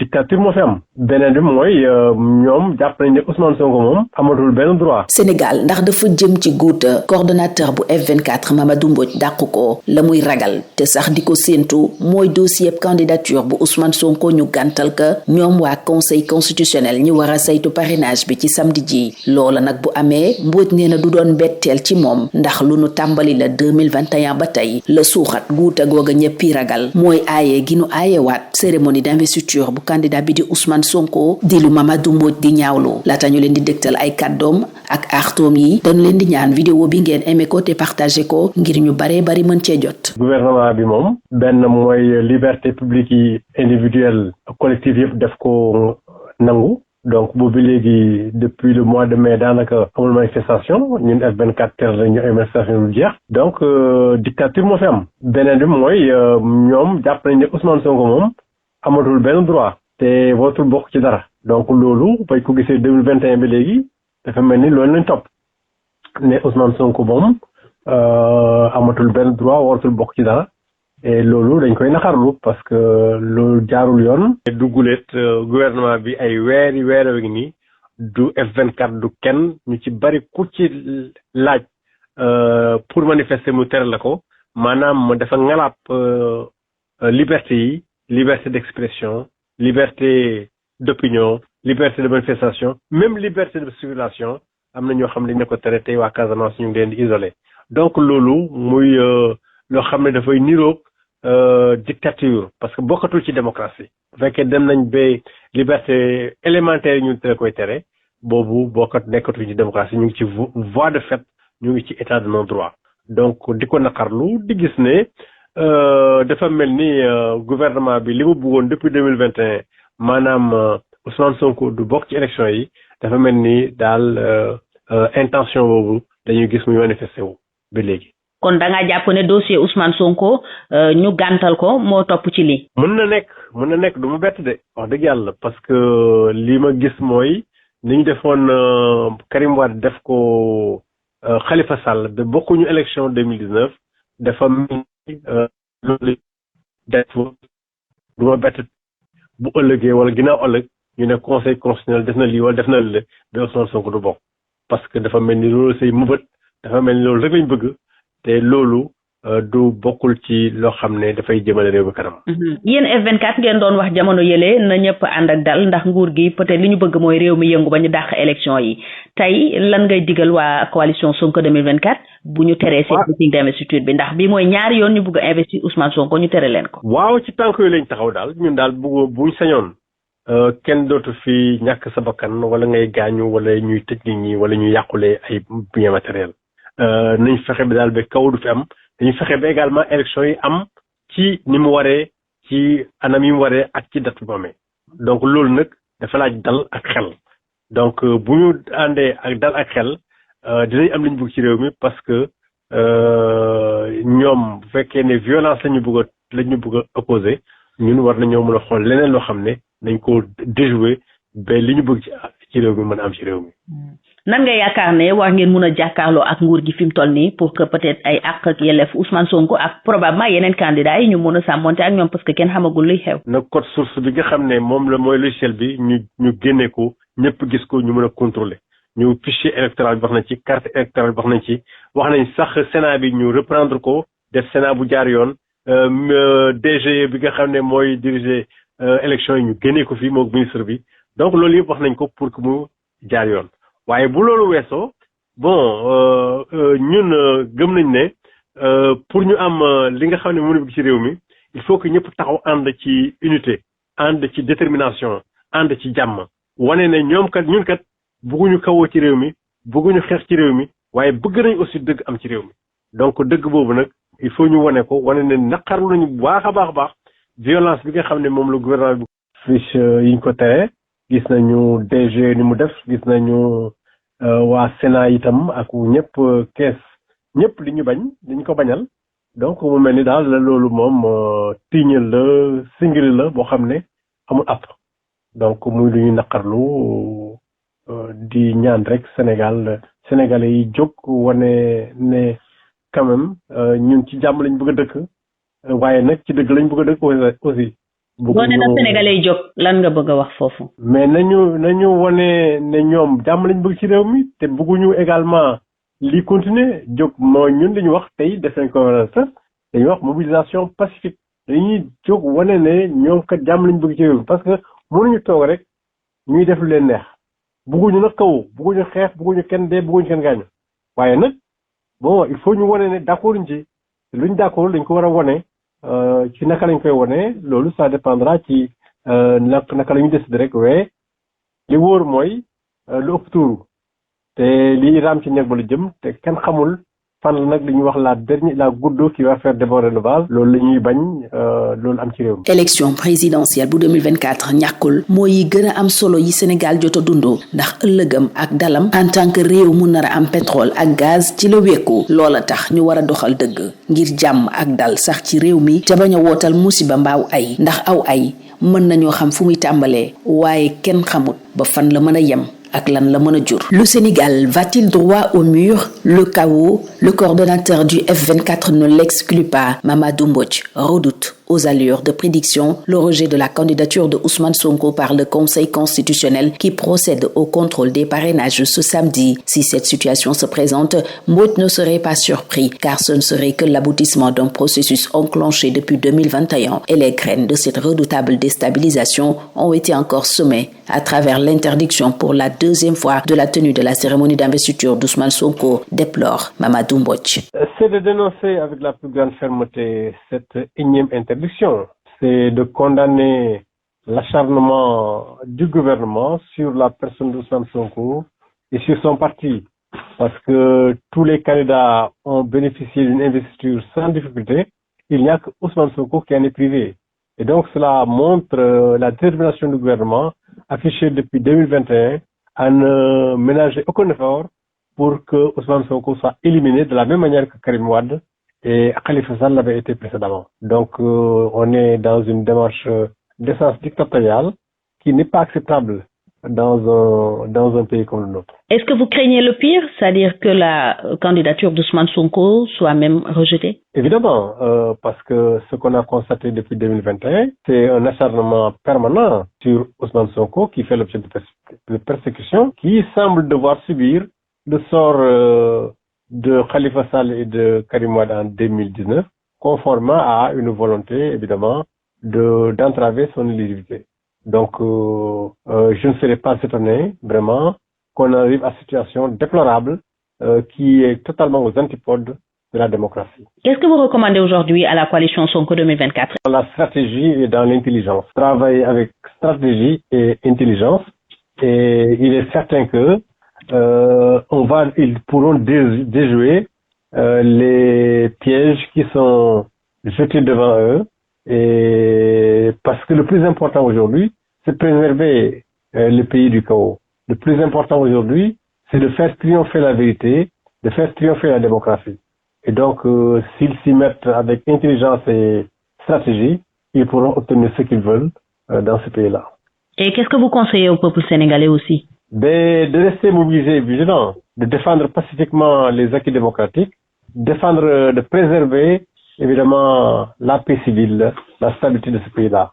dictature moo fi am beneen bi mooy ñoom jàpp nañ ne Ousmane Sonko moom amatul benn droit. Sénégal ndax dafa jëm ci guuta coordonnateur bu F24 Mamadou Mbodj dàq ko la muy ragal te sax di ko séentu mooy dossier candidature bu Ousmane Sonko ñu gàntal ka ñoom waa conseil constitutionnel ñu war a saytu parrainage bi ci samedi ji loola nag bu amee Mbodj nee na du doon betteel ci moom ndax lu nu tàmbali la 2021 ba tey la suuxat guuta googa ñëppi ragal mooy aaye gi nu aayewaat cérémonie d'investiture bu candidat bi di Ousmane Sonko di lu Mamadou Mbodj di ñaawlu laata ñu leen di dégtal ay kàddoom ak artoom yi dañu leen di ñaan vidéo bi ngeen aimé ko te partagé ko ngir ñu baree bari mën cee jot. Gouvernement bi moom benn mooy liberté publique yi individuelle collective yëpp def ko nangu donc boobu léegi depuis le mois de mai daanaka amul manifestation ñun F24 tere la ñu ay manifestation lu jeex donc dictature moo fi am beneen bi mooy ñoom jàpp nañ ne Ousmane Sonko moom amatul benn droit te wootul bokk ci dara donc loolu bay ko gisee 2021 bi léegi dafa mel ni loolu lañ topp ne Ousmane Sonko moom amatul benn droit wootul bokk ci dara et loolu dañ koy naxarlu parce que loolu jaarul yoon. dugguleet gouvernement bi ay weeri ngi nii du F24 du kenn ñu ci bari ku ci laaj pour manifester mu tere la ko maanaam dafa ngalaab liberté yi liberté d'expression liberté d'opinion liberté de manifestation même liberté de circulation am na ñoo xam ne dañ ne ko tere tey waa Casamance ñu ngi leen di isolé donc loolu muy loo xam ne dafay niroog dictature parce que bokkatul ci démocratie bu fekkee dem nañ ba liberté élémentaire yi ñu tere koy tere boobu nekkatul ci démocratie ñu ngi ci voie de fait ñu ngi ci état de non droit donc di ko naqarlu di gis ne dafa mel ni gouvernement bi li mu bëggoon depuis 2021 maanaam Ousmane Sonko du bokk ci élection yi dafa mel ni daal intention boobu dañuy gis muy manifesté wu ba léegi. kon da ngaa jàpp ne dossier Ousmane Sonko ñu gàntal ko moo topp ci lii. mën na nekk du ma bett de wax dëgg yàlla parce que li ma gis mooy ni ñu defoon Karim Wade def ko Khalifa Sall ba bokkuñu élection 2019 dafa mel ni loolu def du ma bett bu ëllëgee wala ginnaaw ëllëg ñu ne conseil constitutionnel def na lii wala def na lële ba Ousmane Sonko du bokk parce que dafa mel ni loolu say mëbët dafa mel ni loolu rek lañ bëgg. te loolu du bokkul ci loo xam ne dafay jëmale réew mi kanam. yéen F24 ngeen doon wax jamono yële na ñëpp ànd ak dal ndax nguur gi peut-être li ñu bëgg mooy réew mi yëngu ba ñu dàq élection yi tey lan ngay digal waa coalition Sonko 2024 bu ñu teree seen meeting d'investiture bi ndax bi mooy ñaari yoon ñu bëgg a investir Ousmane Sonko ñu tere leen ko. waaw ci tànk yooyu lañ taxaw daal ñun daal buñ sañoon kenn dootu fi ñàkk sa bakkan wala ngay gaañu wala ñuy tëj nit ñi wala ñu yàqule ay biens matériels. nañ fexe bi daal ba kaw du fi am dañu fexe ba également élection yi am ci ni mu waree ci anam yi mu waree ak ci date bu amee donc loolu nag dafa laaj dal ak xel donc bu ñu àndee ak dal ak xel dinañ am li ñu bëgg ci réew mi parce que ñoom bu fekkee ne violence la ñu bëgg a opposé ñun war nañoo mën a xool leneen loo xam ne dañ ko déjouer ba li ñu bëgg ci réew mi mën a am ci réew mi. nan nga yaakaar ne war ngeen mun a jàkkaarloo ak nguur gi fi mu toll nii pour que peut-être ay àq ak yelleef Ousmane Sonko ak probablement yeneen candidats yi ñu mun a sàmmonte ak ñoom parce que kenn xamagul luy xew. na code source bi nga xam ne moom la mooy logiciel bi ñu génne ko ñëpp gis ko ñu mën a contrôler ñu fichier électoral bi wax nañ ci carte électorale bi wax nañ sax Sénat bi ñu reprendre ko def Sénat bu jaar yoon DG bi nga xam ne mooy diriger élection yi ñu génne ko fii moom ministre bi donc loolu yëpp wax nañ ko pour que mu jaar yoon. waaye bu loolu weesoo bon ñun gëm nañ ne pour ñu am li nga xam ne moom la bëgg ci réew mi il faut que ñëpp taxaw ànd ci unité ànd ci détermination ànd ci jàmm wane ne ñoom kat ñun kat bëgguñu kawoo ci réew mi bëgguñu xeex ci réew mi waaye bëgg nañ aussi dëgg am ci réew mi donc dëgg boobu nag il faut ñu wane ko wane ne naqarlu nañu bu baax a baax violence bi nga xam ne moom la gouvernement bi fiche yi ñu ko tere gis nañu DG ni mu def gis nañu waa Sénat itam ak ñëpp kees ñëpp li ñu bañ li ñu ko bañal donc mu mel ni daal loolu moom tiiñal la singili la boo xam ne amul app donc muy lu ñu naqarlu di ñaan rek Sénégalais yi jóg wane ne quand même ñun ci jàmm lañ bëgg a dëkk waaye nag ci dëgg lañ bëgg a dëkk aussi boo nee na Sénégalais yi jóg lan nga bëgg a wax foofu. mais nañu wane ne ñoom jàmm lañ bëgg ci réew mi te bëgguñu également li continuer jóg mooy ñun dañu wax tey def nañ ko dañuy wax mobilisation pacifique dañuy jóg wane ne ñoom kat jàmm lañ bëgg ci réew mi parce que mënuñu toog rek ñuy def lu leen neex bëgguñu nag kaw bëgguñu xeex bëgguñu kenn dee bëgguñu kenn gaañu waaye nag bon il faut ñu wane ne d'accord ñu ci luñ d'accord dañ ko war a wane ci naka lañ koy wane loolu ça dépendra ci naka la ñu décider rek waaye li wóor mooy lu ëpp tuuru te lii raam ci ñeg ba la jëm te kenn xamul fan la nag li ñuy wax la goutte qui va faire déborder le vase loolu la ñuy bañ loolu am ci réew mi. élection présidentielle bu 2024 ñàkkul mooy yi gën a am solo yi Sénégal jot a dundoo ndax ëllëgam ak dalam en tant que réew mu nar a am pétrole ak gaz ci la wékku loola tax ñu war a doxal dëgg ngir jàmm ak dal sax ci réew mi te bañ a wootal musiba mbaaw ay ndax aw ay mën nañoo xam fu muy tàmbalee waaye kenn xamut ba fan la mën a yem. ak lan la mën a jur. Le Sénégal va-t-il droit au mur? Le chaos, le coordonnateur du F24 ne l'exclut pas. Mamadou Mbodj redoute aux allures de prédiction le rejet de la candidature de Ousmane Sonko par le Conseil constitutionnel qui procède au contrôle des parrainages ce samedi. Si cette situation se présente, Mbodj ne serait pas surpris car ce ne serait que l'aboutissement d'un processus enclenché depuis 2021 et les graines de cette redoutable déstabilisation ont été encore semées à travers l'interdiction pour la deuxième fois de la tenue de la cérémonie d'investiture d'Ousmane Sonko, déplore Mamadou Mbodj. C'est de dénoncer avec la plus grande fermeté cette énième interdiction. C'est de condamner l'acharnement du gouvernement sur la personne d'Ousmane Sonko et sur son parti. Parce que tous les candidats ont bénéficié d'une investiture sans difficulté. Il n'y a que Ousmane Sonko qui en est privé. Et donc cela montre la détermination du gouvernement affichée depuis 2021 à ne ménager aucun effort pour que Ousmane Sonko soit éliminé de la même manière que Karim Wade et Khalifa Sall l'avait été précédemment. Donc on est dans une démarche d'essence dictatoriale qui n'est pas acceptable dans un pays comme le nôtre. Est-ce que vous craignez le pire, c'est-à-dire que la candidature d'Ousmane Sonko soit même rejetée? Évidemment, parce que ce qu'on a constaté depuis 2021, c'est un acharnement permanent sur Ousmane Sonko qui fait l'objet de persécutions, qui semble devoir subir le sort de Khalifa Sall et de Karim Wade en 2019, conformément à une volonté, évidemment, d'entraver son éligibilité. Donc, je ne serais pas étonné, vraiment, qu'on arrive à une situation déplorable qui est totalement aux antipodes de la démocratie. Qu'est-ce que vous recommandez aujourd'hui à la coalition Sonko 2024? Dans la stratégie et dans l'intelligence. Travailler avec stratégie et intelligence. Et il est certain que ils pourront déjouer les pièges qui sont jetés devant eux. Et parce que le plus important aujourd'hui, c'est de préserver le pays du chaos. Le plus important aujourd'hui, c'est de faire triompher la vérité, de faire triompher la démocratie. Et donc, s'ils s'y mettent avec intelligence et stratégie, ils pourront obtenir ce qu'ils veulent dans ce pays-là. Et qu'est-ce que vous conseillez au peuple sénégalais aussi? De rester mobilisé et vigilant, de défendre pacifiquement les acquis démocratiques, de préserver évidemment la paix civile, la stabilité de ce pays-là,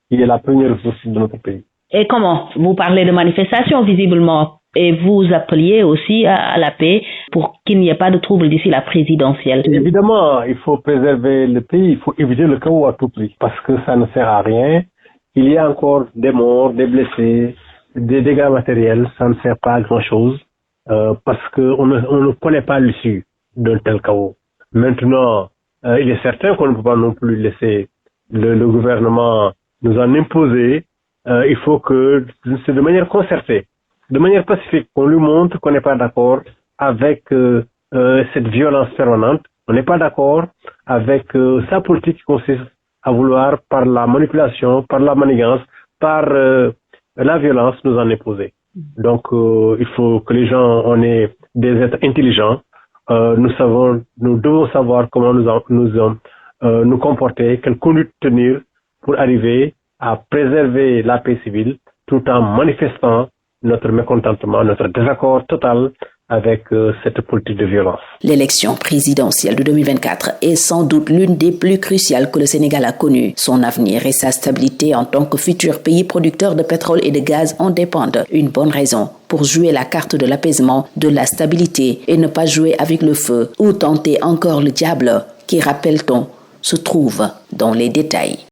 qui est la première ressource de notre pays. Et comment? Vous parlez de manifestations visiblement, et vous appeliez aussi à la paix pour qu'il n'y ait pas de troubles d'ici la présidentielle. Évidemment, il faut préserver le pays, il faut éviter le chaos à tout prix, parce que ça ne sert à rien. Il y a encore des morts, des blessés, des dégâts matériels, ça ne sert pas à grand-chose, parce qu'on ne connaît pas l'issue d'un tel chaos. Maintenant, il est certain qu'on ne peut pas non plus laisser le gouvernement nous en imposer. Il faut que c'est de manière concertée, de manière pacifique, qu'on lui montre qu'on n'est pas d'accord avec cette violence permanente. On n'est pas d'accord avec sa politique qui consiste à vouloir, par la manipulation, par la manigance, par la violence, nous en imposer. Donc, il faut que les gens, on est des êtres intelligents. Nous devons savoir comment nous comporter, quelle conduite tenir pour arriver à préserver la paix civile tout en manifestant notre mécontentement, notre désaccord total avec cette politique de violence. L'élection présidentielle de 2024 est sans doute l'une des plus cruciales que le Sénégal a connues. Son avenir et sa stabilité en tant que futur pays producteur de pétrole et de gaz en dépendent. Une bonne raison pour jouer la carte de l'apaisement, de la stabilité et ne pas jouer avec le feu ou tenter encore le diable qui, rappelle-t-on, se trouve dans les détails.